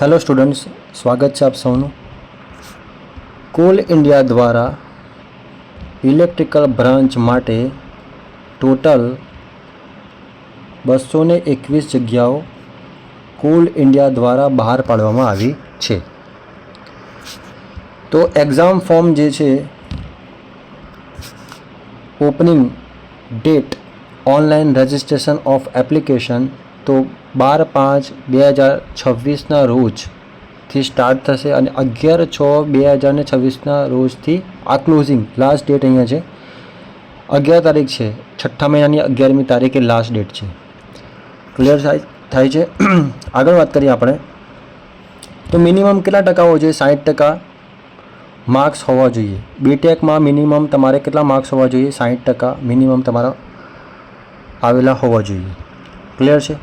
Hello students, સ્વાગત છે આપ સૌનું. કોલ ઇન્ડિયા દ્વારા ઇલેક્ટ્રિકલ બ્રાન્ચ માટે ટોટલ 221 જગ્યાઓ કોલ ઇન્ડિયા દ્વારા બહાર પાડવામાં આવી છે. તો એક્ઝામ ફોર્મ જે છે opening date online registration of application તો 12/5/2026ના રોજથી સ્ટાર્ટ થશે અને 11/6/2026ના રોજથી આ ક્લોઝિંગ લાસ્ટ ડેટ અહીંયા છે 11 તારીખ છે. 6ઠ્ઠા મહિનાની 11મી તારીખે લાસ્ટ ડેટ છે. ક્લિયર થાય છે. આગળ વાત કરીએ આપણે તો મિનિમમ કેટલા ટકા હોવો જોઈએ? 60% માર્ક્સ હોવા જોઈએ. બીટેકમાં મિનિમમ તમારે કેટલા માર્ક્સ હોવા જોઈએ? 60% મિનિમમ તમારા આવેલા હોવા જોઈએ. ક્લિયર છે.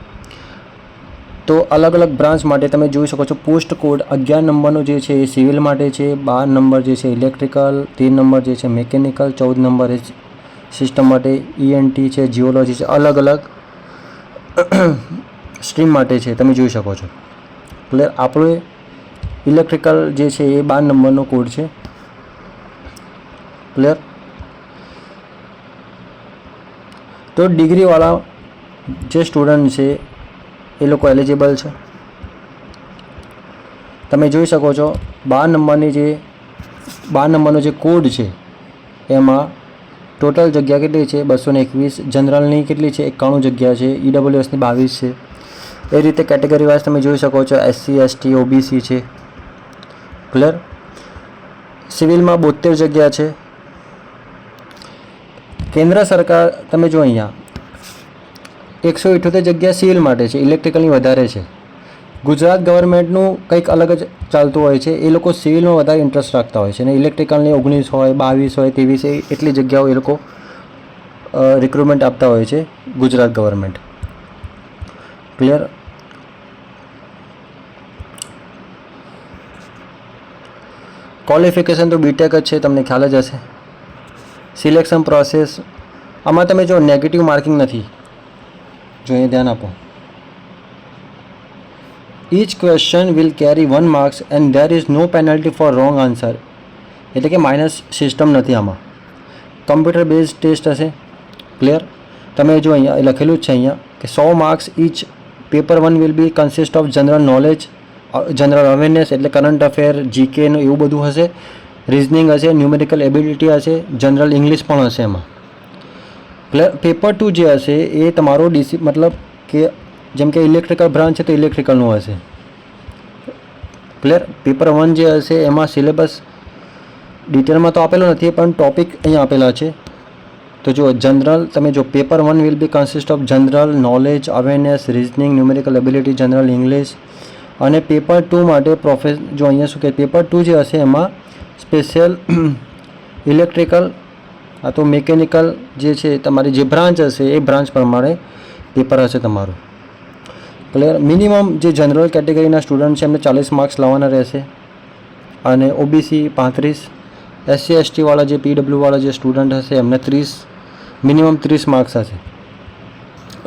તો અલગ અલગ બ્રાન્ચ માટે તમે જોઈ શકો છો પોસ્ટ કોડ 11 નંબરનો જે છે એ સિવિલ માટે છે, 12 નંબર જે છે ઇલેક્ટ્રિકલ, 13 નંબર જે છે મિકેનિકલ, 14 નંબર એ સિસ્ટમ માટે, ENT છે, જીઓલોજી છે, અલગ અલગ સ્ટ્રીમ માટે છે. તમે જોઈ શકો છો. ક્લિયર. આપણે ઇલેક્ટ્રિકલ જે છે એ 12 નંબરનો કોડ છે. ક્લિયર. તો ડિગ્રીવાળા જે સ્ટુડન્ટ છે એ લોકો એલિજિબલ છે. તમે જોઈ શકો છો 12 નંબરનો જે કોડ છે એમાં ટોટલ જગ્યા કેટલી છે? 221. જનરલની કેટલી છે? 91 જગ્યા છે. EWSની 22 છે. એ રીતે કેટેગરી વાઇઝ તમે જોઈ શકો છો SC, ST, OBC છે. ક્લિયર. સિવિલમાં 72 જગ્યા છે. કેન્દ્ર સરકાર તમે જો અહીંયા 178 જગ્યા સિવિલ માટે છે, ઇલેક્ટ્રિકલની વધારે છે. ગુજરાત ગવર્મેન્ટનું કંઈક અલગ જ ચાલતું હોય છે. એ લોકો સિવિલમાં વધારે ઇન્ટરેસ્ટ રાખતા હોય છે અને ઇલેક્ટ્રિકલની 19 હોય, 22 હોય, 23 એટલી જગ્યાઓ એ લોકો રિક્રુટમેન્ટ આપતા હોય છે ગુજરાત ગવર્મેન્ટ. ક્લિયર. ક્વોલિફિકેશન તો બીટેક જ છે, તમને ખ્યાલ જ હશે. સિલેક્શન પ્રોસેસ આમાં તમે જો નેગેટિવ માર્કિંગ નથી, જો એ ધ્યાન આપો. Each question will carry 1 marks and there is no penalty for wrong answer. એટલે કે માઇનસ સિસ્ટમ નથી આમાં. કમ્પ્યુટર બેઝ ટેસ્ટ હશે. ક્લિયર. તમે જો અહીંયા લખેલું જ છે અહીંયા કે 100 marks each. Paper 1 will be consist of general knowledge, general awareness એટલે કરંટ અફેર, જીકેનું એવું બધું હશે. રિઝનિંગ હશે, ન્યુમેરિકલ એબિલિટી હશે, જનરલ ઇંગ્લિશ પણ હશે એમાં. ક્લિયર. પેપર 2 જે હશે એ તમારો મતલબ કે જેમ કે ઇલેક્ટ્રિકલ બ્રાન્ચ છે તો ઇલેક્ટ્રિકલનું હશે. ક્લિયર. પેપર 1 જે હશે એમાં સિલેબસ ડિટેલમાં તો આપેલો નથી પણ ટોપિક અહીંયા આપેલા છે. તો જો જનરલ તમે જો paper 1 will be consist of general knowledge, awareness, reasoning, numerical ability, general English. અને પેપર 2 માટે જો અહીંયા શું કહે પેપર 2 જે હશે એમાં સ્પેશિયલ ઇલેક્ટ્રિકલ આ તો મિકેનિકલ જે છે તમારી જે બ્રાન્ચ હશે એ બ્રાન્ચ પ્રમાણે પેપર હશે તમારું. ક્લિયર. મિનિમમ જે જનરલ કેટેગરીના સ્ટુડન્ટ છે એમને 40 માર્ક્સ લાવવાના રહેશે અને OBC 35, SC ST વાળા જે PW વાળા જે સ્ટુડન્ટ હશે એમને મિનિમમ 30 માર્ક્સ હશે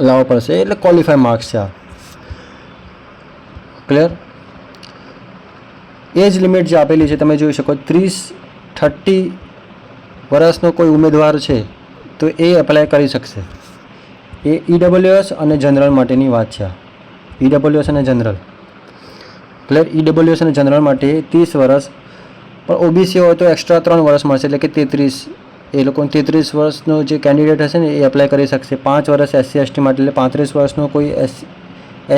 લાવવા પડશે. એટલે ક્વોલિફાય માર્ક્સ છે આ. ક્લિયર. એજ લિમિટ જે આપેલી છે તમે જોઈ શકો 30 વર્ષનો કોઈ ઉમેદવાર છે તો એ એપ્લાય કરી શકશે. એ EWS અને જનરલ માટેની વાત છે. EWS અને જનરલ. ક્લિયર. EWS અને જનરલ માટે 30 વર્ષ પણ OBC હોય તો એક્સ્ટ્રા 3 વર્ષ મળશે એટલે કે 33. એ લોકો 33 વર્ષનો જે કેન્ડિડેટ હશે ને એ એપ્લાય કરી શકશે. 5 વર્ષ SC ST માટે એટલે 35 વર્ષનો કોઈ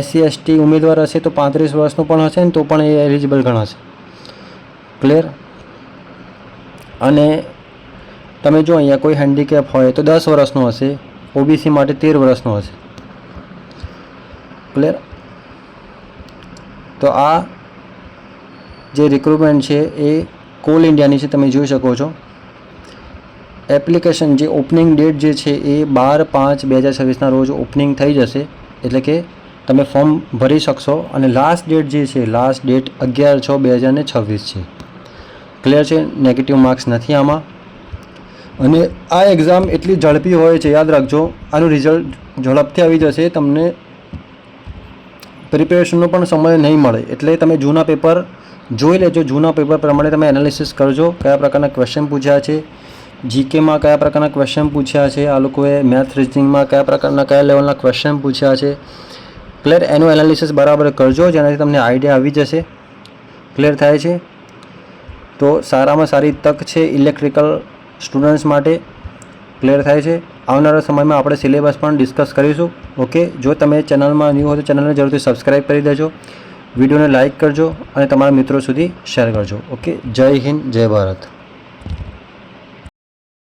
SC ST ઉમેદવાર હશે તો 35 વર્ષનો પણ હશે ને તો પણ એ એલિજિબલ ગણાશે. ક્લિયર. અને તમે જો અહીંયા કોઈ હેન્ડીકેપ હોય તો 10 વર્ષનો હશે. OBC માટે 13 વર્ષનો હશે. ક્લિયર. તો આ જે રિક્રુટમેન્ટ છે એ કોલ ઇન્ડિયાની છે. તમે જોઈ શકો છો એપ્લિકેશન જે ઓપનિંગ ડેટ જે છે એ 12/5/2026ના રોજ ઓપનિંગ થઈ જશે એટલે કે તમે ફોર્મ ભરી શકશો અને લાસ્ટ ડેટ જે છે લાસ્ટ ડેટ 11/6/2026 છે. ક્લિયર છે. નેગેટિવ માર્ક્સ નથી આમાં. અને આ એક્ઝામ એટલી ઝડપી હોય છે, યાદ રાખજો. આનું રિઝલ્ટ ઝડપથી આવી જશે. તમને પ્રિપેરેશનનો પણ સમય નહીં મળે. એટલે તમે જૂના પેપર જોઈ લેજો, જૂના પેપર પ્રમાણે તમે એનાલિસિસ કરજો કયા પ્રકારના ક્વેશ્ચન પૂછ્યા છે, જીકેમાં કયા પ્રકારના ક્વેશ્ચન પૂછ્યા છે, આ લોકોએ મેથ રિઝનિંગમાં કયા લેવલના ક્વેશ્ચન પૂછ્યા છે. ક્લિયર, એનું એનાલિસિસ બરાબર કરજો, જેનાથી તમને આઈડિયા આવી જશે. ક્લિયર થાય છે? તો સારામાં સારી તક છે ઇલેક્ટ્રિકલ સ્ટુડન્ટ્સ માટે. ક્લિયર થાય છે? આવનારા સમયમાં આપણે સિલેબસ પણ ડિસ્કસ કરીશું. ઓકે, જો તમે ચેનલમાં ન્યૂ હો તો ચેનલને જરૂરથી સબસ્ક્રાઈબ કરી દેજો, વિડીયોને લાઇક કરજો અને તમારા મિત્રો સુધી શેર કરજો. ઓકે, જય હિન્દ, જય ભારત.